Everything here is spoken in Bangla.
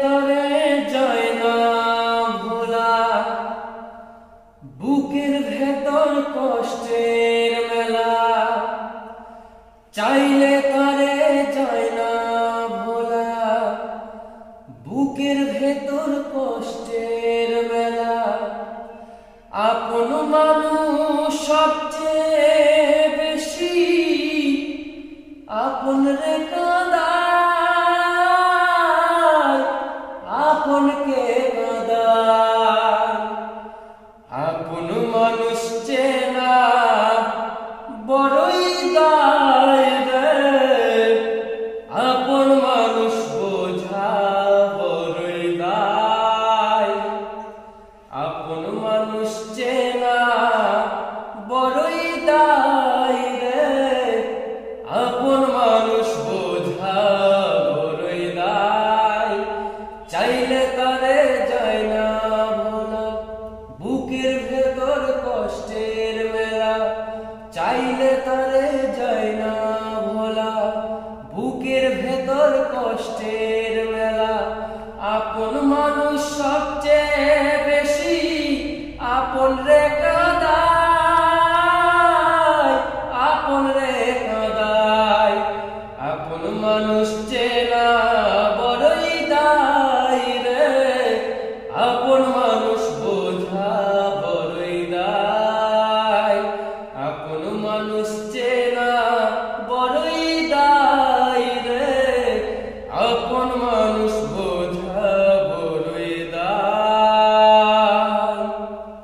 তরে যায় না ভোলা, বুকের ভেতর কষ্টের মেলা। চাইলে তারে যায় না ভোলা, বুকের ভেতর কষ্টের মেলা। আপন মানুষ সবচেয়ে বেশি আপন রে কাঁদায়, আপনকে কাঁদায়। আপন মানুষ চেনা বড়ই দায় রে, আপন মানুষ বোঝা বড়ই দায়। আপন মানুষ চেনা বড়ই দায় রে, আপন মানুষ বোঝা বড়ই দায়। চাইলে তারে যায় না ভোলা, বুকের ভেতর কষ্টের মেলা। চাইলে তারে যায় না ভোলা, বুকের ভেতর কষ্টের মেলা। আপন মানুষ সবচেয়ে বেশি আপন রে